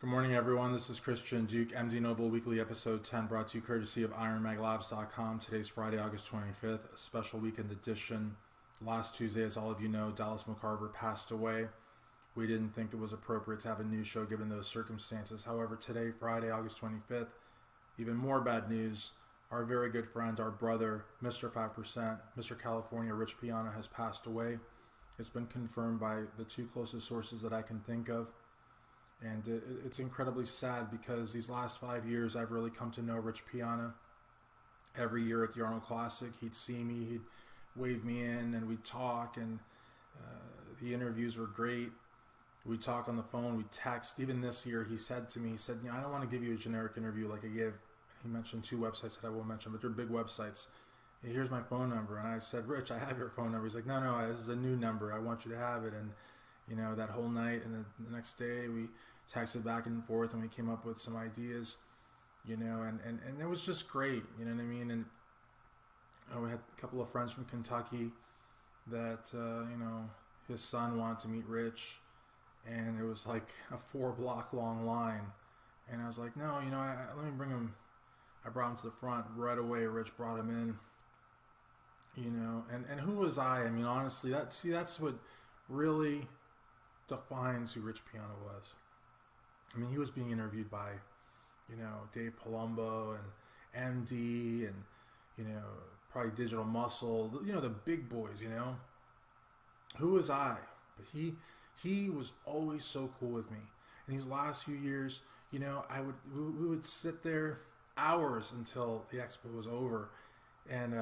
Good morning, everyone. This is Christian Duque, MD Noble Weekly Episode 10, brought to you courtesy of IronMagLabs.com. Today's Friday, August 25th, a special weekend edition. Last Tuesday, as all of you know, Dallas McCarver passed away. We didn't think it was appropriate to have a news show given those circumstances. However, today, Friday, August 25th, even more bad news. Our very good friend, our brother, Mr. 5%, Mr. California, Rich Piana, has passed away. It's been confirmed by the two closest sources that I can think of. And it's incredibly sad because these last 5 years, I've really come to know Rich Piana. Every year at the Arnold Classic, he'd see me, he'd wave me in, and we'd talk, and the interviews were great. We'd talk on the phone, we'd text. Even this year, he said to me, I don't want to give you a generic interview like I gave. He mentioned two websites that I won't mention, but they're big websites. Here's my phone number. And I said, Rich, I have your phone number. He's like, no, this is a new number. I want you to have it. And, you know, that whole night and the next day, we texted back and forth, and we came up with some ideas, you know, and it was just great, you know what I mean? And we had a couple of friends from Kentucky that, you know, his son wanted to meet Rich, and it was like a 4-block long line. And I was like, no, you know, let me bring him. I brought him to the front right away. Rich brought him in, you know, and who was I? I mean, honestly, that's what really defines who Rich Piana was. I mean, he was being interviewed by, you know, Dave Palumbo and MD and, you know, probably Digital Muscle, you know, the big boys, you know. Who was I? But he was always so cool with me. And these last few years, you know, we would sit there hours until the expo was over. And,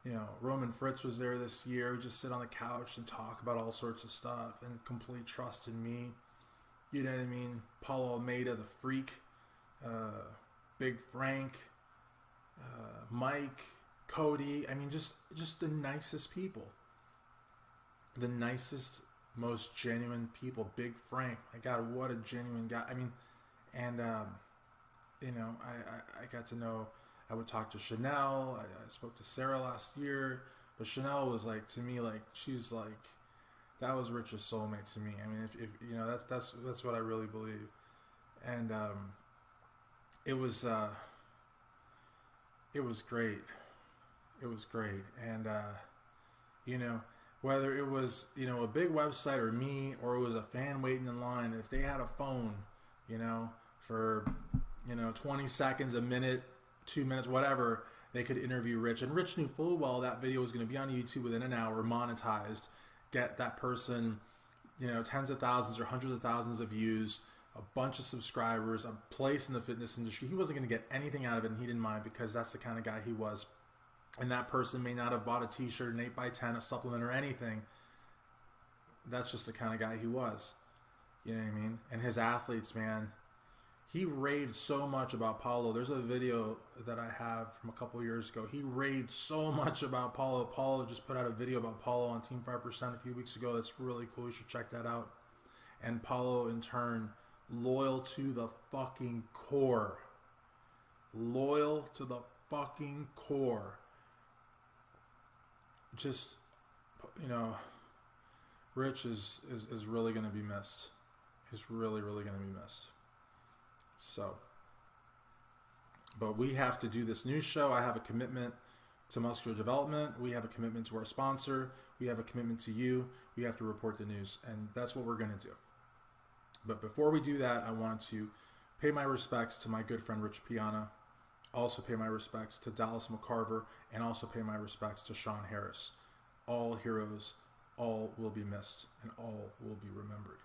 you know, Roman Fritz was there this year. We'd just sit on the couch and talk about all sorts of stuff and complete trust in me. You know what I mean? Paulo Almeida, the Freak, Big Frank, Mike, Cody. I mean, just the nicest people. The nicest, most genuine people. Big Frank. My God, what a genuine guy. I mean, and, you know, I got to know, I would talk to Chanel. I spoke to Sarah last year. But Chanel was like, to me, like, she's like, that was Rich's soulmate to me. I mean, if you know, that's what I really believe. And it was great. It was great. And you know, whether it was, you know, a big website or me, or it was a fan waiting in line, if they had a phone, you know, for, you know, 20 seconds, a minute, 2 minutes, whatever, they could interview Rich. And Rich knew full well that video was going to be on YouTube within an hour, monetized, get that person, you know, tens of thousands or hundreds of thousands of views, a bunch of subscribers, a place in the fitness industry. He wasn't going to get anything out of it, and he didn't mind, because that's the kind of guy he was. And that person may not have bought a t-shirt, an 8x10, a supplement, or anything. That's just the kind of guy he was. You know what I mean? And his athletes, man, he raved so much about Paulo. There's a video that I have from a couple years ago. He raved so much about Paulo. Paulo just put out a video about Paulo on Team 5% a few weeks ago. That's really cool. You should check that out. And Paulo, in turn, loyal to the fucking core. Loyal to the fucking core. Just, you know, Rich is really going to be missed. He's really, really going to be missed. So, but we have to do this news show. I have a commitment to muscular development. We have a commitment to our sponsor. We have a commitment to you. We have to report the news, and that's what we're going to do. But before we do that, I want to pay my respects to my good friend Rich Piana, also pay my respects to Dallas McCarver, and also pay my respects to Sean Harris. All heroes, all will be missed, and all will be remembered.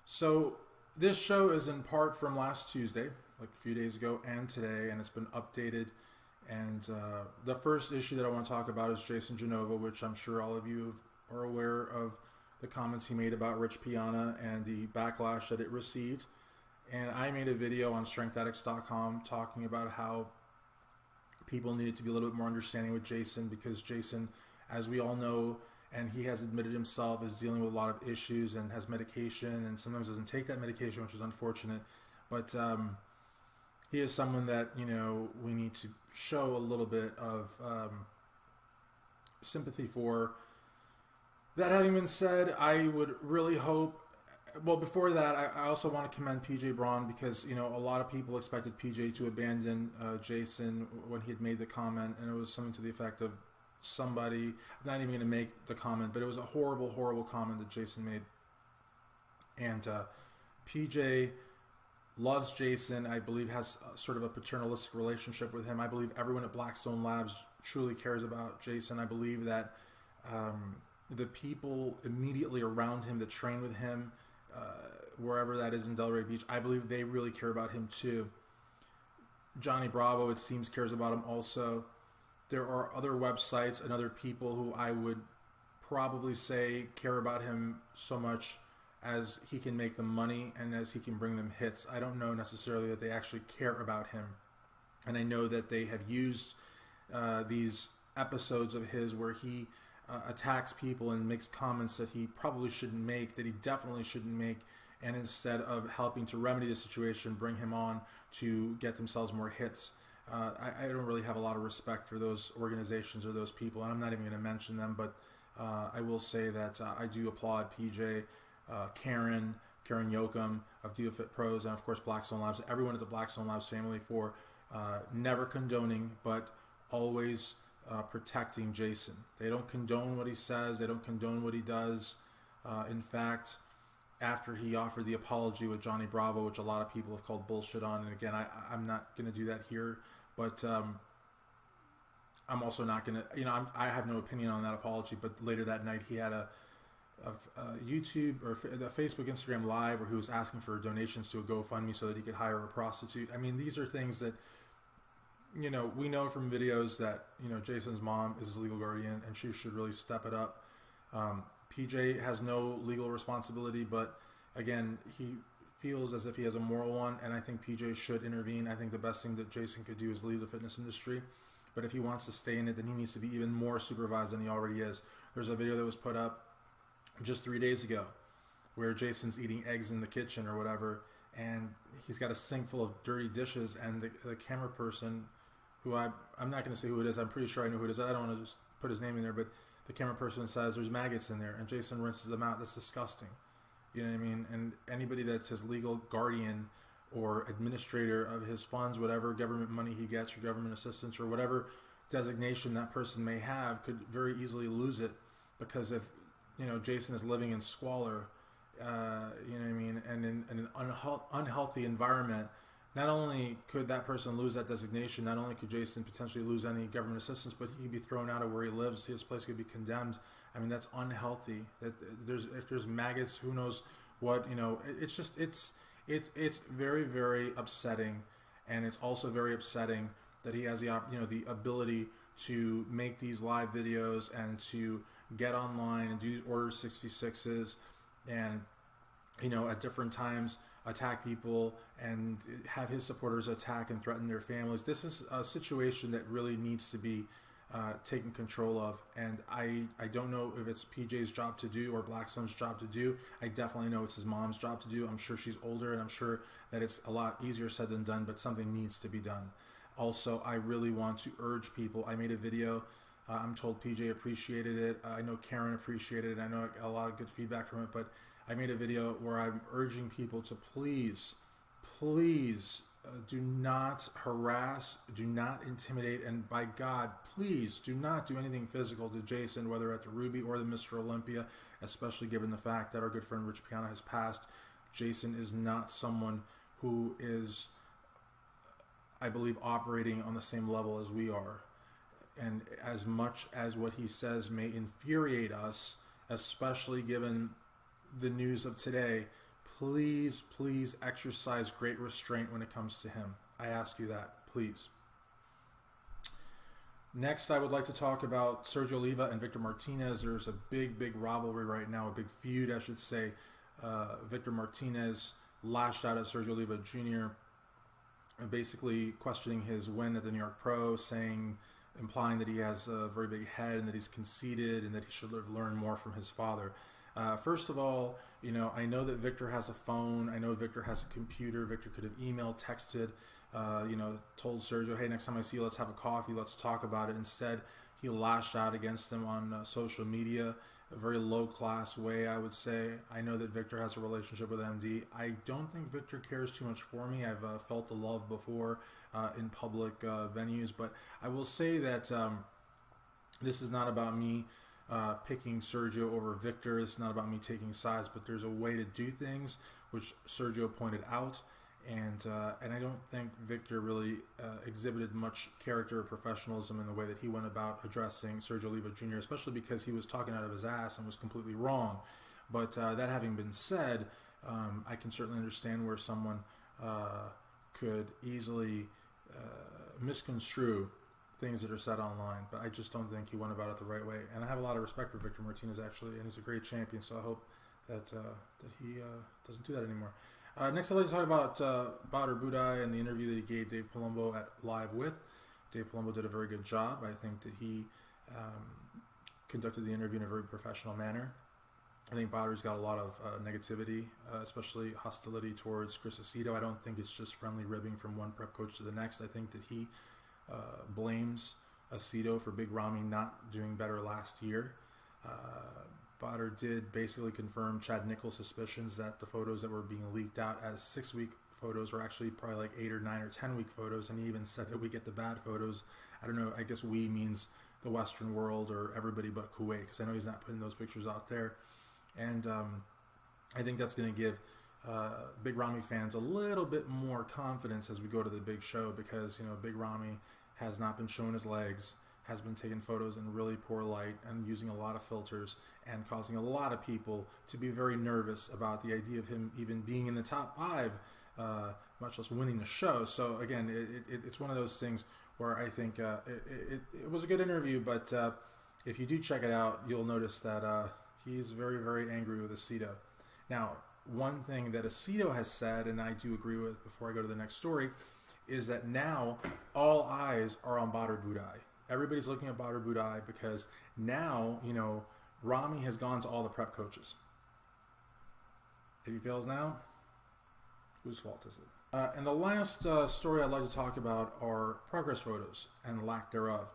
So, this show is in part from last Tuesday, like a few days ago, and today, and it's been updated. And the first issue that I want to talk about is Jason Genova, which I'm sure all of you are aware of the comments he made about Rich Piana and the backlash that it received. And I made a video on StrengthAddicts.com talking about how people needed to be a little bit more understanding with Jason, because Jason, as we all know, and he has admitted himself, is dealing with a lot of issues and has medication, and sometimes doesn't take that medication, which is unfortunate. But he is someone that, you know, we need to show a little bit of sympathy for. That having been said, I would really hope Well, before that, I also want to commend PJ Braun because, you know, a lot of people expected PJ to abandon Jason when he had made the comment, and it was something to the effect of somebody, I'm not even going to make the comment, but it was a horrible, horrible comment that Jason made. And PJ loves Jason, I believe has sort of a paternalistic relationship with him. I believe everyone at Blackstone Labs truly cares about Jason. I believe that the people immediately around him that train with him, wherever that is in Delray Beach, I believe they really care about him too. Johnny Bravo, it seems, cares about him also. There are other websites and other people who I would probably say care about him so much as he can make them money and as he can bring them hits. I don't know necessarily that they actually care about him. And I know that they have used these episodes of his where he attacks people and makes comments that he probably shouldn't make, that he definitely shouldn't make, and instead of helping to remedy the situation, bring him on to get themselves more hits. I don't really have a lot of respect for those organizations or those people, and I'm not even going to mention them, but I will say that I do applaud PJ, Karen Yoakum of DealFit Pros, and of course Blackstone Labs, everyone at the Blackstone Labs family for never condoning, but always protecting Jason. They don't condone what he says. They don't condone what he does. In fact, after he offered the apology with Johnny Bravo, which a lot of people have called bullshit on, and again, I'm not going to do that here, but I'm also not going to, I have no opinion on that apology, but later that night he had a YouTube or the Facebook, Instagram Live where he was asking for donations to a GoFundMe so that he could hire a prostitute. I mean, these are things that, we know from videos that, Jason's mom is his legal guardian and she should really step it up. PJ has no legal responsibility, but again, he feels as if he has a moral one, and I think PJ should intervene. I think the best thing that Jason could do is leave the fitness industry, but if he wants to stay in it, then he needs to be even more supervised than he already is. There's a video that was put up just 3 days ago where Jason's eating eggs in the kitchen or whatever, and he's got a sink full of dirty dishes, and the camera person, who I'm not going to say who it is, I'm pretty sure I know who it is, I don't want to just put his name in there, but the camera person says there's maggots in there, and Jason rinses them out. That's disgusting. You know what I mean? And anybody that's his legal guardian or administrator of his funds, whatever government money he gets or government assistance or whatever designation that person may have, could very easily lose it, because if Jason is living in squalor, you know what I mean, and in an unhealthy environment, not only could that person lose that designation, not only could Jason potentially lose any government assistance, but he could be thrown out of where he lives. His place could be condemned. I mean, that's unhealthy. If there's maggots, who knows what, it's very, very upsetting. And it's also very upsetting that he has the ability to make these live videos and to get online and do Order 66s and, at different times attack people and have his supporters attack and threaten their families. This is a situation that really needs to be taken control of, and I don't know if it's PJ's job to do or Blackstone's job to do. I definitely know it's his mom's job to do. I'm sure she's older, and I'm sure that it's a lot easier said than done, but something needs to be done. Also, I really want to urge people. I made a video. I'm told PJ appreciated it. I know Karen appreciated it. I know I got a lot of good feedback from it, but I made a video where I'm urging people to please do not harass, do not intimidate, and by God, please do not do anything physical to Jason, whether at the Ruby or the Mr. Olympia, especially given the fact that our good friend Rich Piana has passed. Jason is not someone who is, I believe, operating on the same level as we are. And as much as what he says may infuriate us, especially given the news of today, please exercise great restraint when it comes to him. I ask you that, please. Next, I would like to talk about Sergio Oliva and Victor Martinez. There's a big rivalry right now, a big feud, I should say. Victor Martinez lashed out at Sergio Oliva Jr., basically questioning his win at the New York Pro, implying that he has a very big head and that he's conceited and that he should have learned more from his father. First of all, I know that Victor has a phone. I know Victor has a computer. Victor could have emailed, texted, told Sergio, hey, next time I see you, let's have a coffee, let's talk about it. Instead, he lashed out against him on social media a very low-class way, I would say. I know that Victor has a relationship with MD. I don't think Victor cares too much for me. I've felt the love before in public venues, but I will say that this is not about me picking Sergio over Victor. It's not about me taking sides, but there's a way to do things, which Sergio pointed out. And I don't think Victor really exhibited much character or professionalism in the way that he went about addressing Sergio Oliva Jr., especially because he was talking out of his ass and was completely wrong. But that having been said, I can certainly understand where someone could easily misconstrue things that are said online, but I just don't think he went about it the right way. And I have a lot of respect for Victor Martinez, actually, and he's a great champion, so I hope that he doesn't do that anymore. Next, I'd like to talk about Badr Budai and the interview that he gave Dave Palumbo at Live With. Dave Palumbo did a very good job. I think that he conducted the interview in a very professional manner. I think Badr's got a lot of negativity, especially hostility towards Chris Aceto. I don't think it's just friendly ribbing from one prep coach to the next. I think that he blames Aceto for Big Ramy not doing better last year. Badr did basically confirm Chad Nichols' suspicions that the photos that were being leaked out as 6-week photos were actually probably like 8 or 9 or 10-week photos, and he even said that we get the bad photos. I don't know, I guess we means the Western world or everybody but Kuwait, because I know he's not putting those pictures out there. And I think that's going to give Big Ramy fans a little bit more confidence as we go to the big show, because, you know, Big Ramy has not been showing his legs, has been taking photos in really poor light and using a lot of filters and causing a lot of people to be very nervous about the idea of him even being in the top 5, much less winning the show. So again, it's one of those things where I think it was a good interview, but if you do check it out, you'll notice that he's very, very angry with Aceto. Now, one thing that Aceto has said, and I do agree with before I go to the next story, is that now all eyes are on Badr Budai. Everybody's looking at Badr Budai because now, you know, Ramy has gone to all the prep coaches. If he fails now, whose fault is it? And the last story I'd like to talk about are progress photos and lack thereof.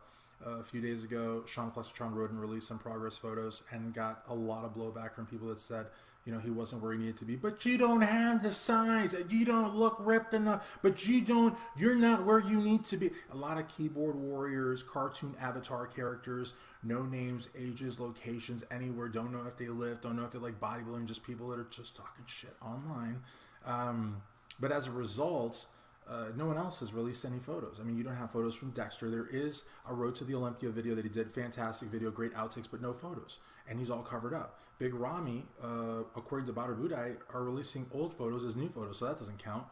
A few days ago, Sean Flexitron Roden released some progress photos and got a lot of blowback from people that said, you know, he wasn't where he needed to be. But you don't have the size. You don't look ripped enough. But you're not where you need to be. A lot of keyboard warriors, cartoon avatar characters, no names, ages, locations, anywhere, don't know if they live, don't know if they like bodybuilding, just people that are just talking shit online. But as a result, no one else has released any photos. I mean, you don't have photos from Dexter. There is a Road to the Olympia video that he did. Fantastic video, great outtakes, but no photos. And he's all covered up. Big Ramy, according to Badr Budai, are releasing old photos as new photos, so that doesn't count.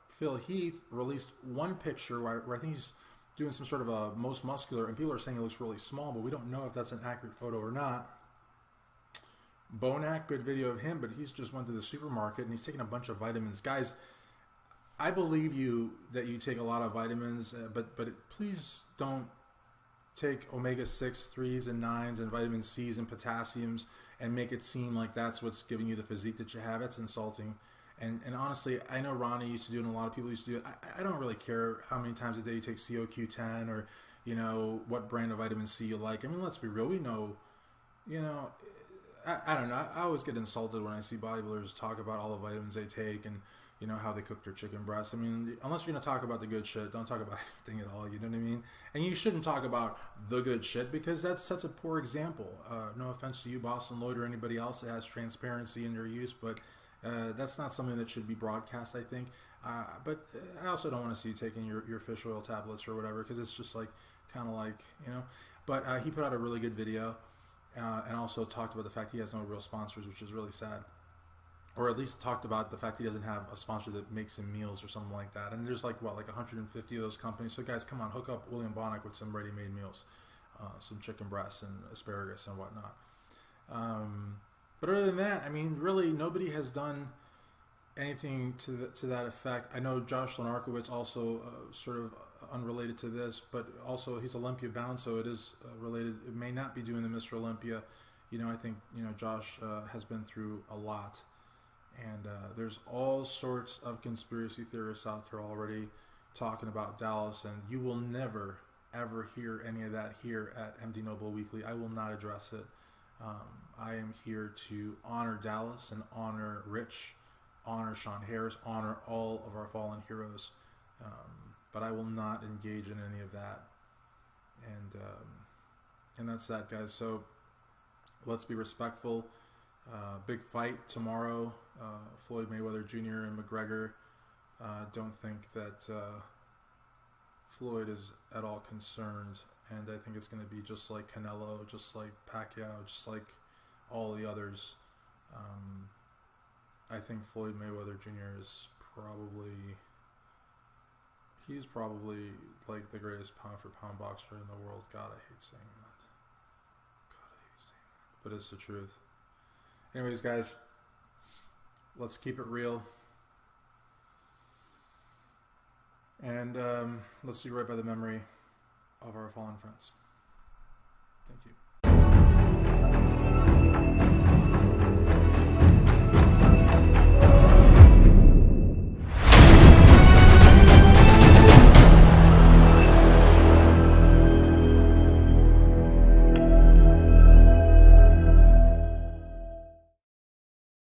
Phil Heath released one picture where I think he's doing some sort of a most muscular, and people are saying he looks really small, but we don't know if that's an accurate photo or not. Bonac, good video of him, but he's just went to the supermarket and he's taking a bunch of vitamins. Guys, I believe you that you take a lot of vitamins, but please don't take omega-6, 3s, and 9s, and vitamin C's and potassiums and make it seem like that's what's giving you the physique that you have. It's insulting. And honestly, I know Ronnie used to do it, and a lot of people used to do it. I don't really care how many times a day you take CoQ10 or, you know, what brand of vitamin C you like. I mean, let's be real. We know, you know, I don't know. I always get insulted when I see bodybuilders talk about all the vitamins they take and, you know, how they cook their chicken breasts. I mean, unless you're going to talk about the good shit, don't talk about anything at all, you know what I mean? And you shouldn't talk about the good shit because that sets a poor example. No offense to you, Boston Lloyd, or anybody else that has transparency in their use, but that's not something that should be broadcast, I think. But I also don't want to see you taking your fish oil tablets or whatever, because it's just like, kind of like, you know. But he put out a really good video and also talked about the fact he has no real sponsors, which is really sad. Or at least talked about the fact he doesn't have a sponsor that makes him meals or something like that. And there's like, what, like 150 of those companies. So guys, come on, hook up William Bonac with some ready-made meals, some chicken breasts and asparagus and whatnot. But other than that, I mean, really nobody has done anything to that effect. I know Josh Lenarkowitz also sort of unrelated to this, but also he's Olympia bound, so it is related. It may not be doing the Mr. Olympia. You know, I think, you know, Josh has been through a lot. And there's all sorts of conspiracy theorists out there already talking about Dallas, and you will never, ever hear any of that here at MD Noble Weekly. I will not address it. I am here to honor Dallas and honor Rich, honor Sean Harris, honor all of our fallen heroes. But I will not engage in any of that. And that's that, guys. So let's be respectful. Big fight tomorrow. Floyd Mayweather Jr. and McGregor. Don't think that Floyd is at all concerned. And I think it's going to be just like Canelo, just like Pacquiao, just like all the others. I think Floyd Mayweather Jr. is he's probably like the greatest pound for pound boxer in the world. God, I hate saying that. But it's the truth. Anyways, guys, let's keep it real. And let's do right by the memory of our fallen friends. Thank you.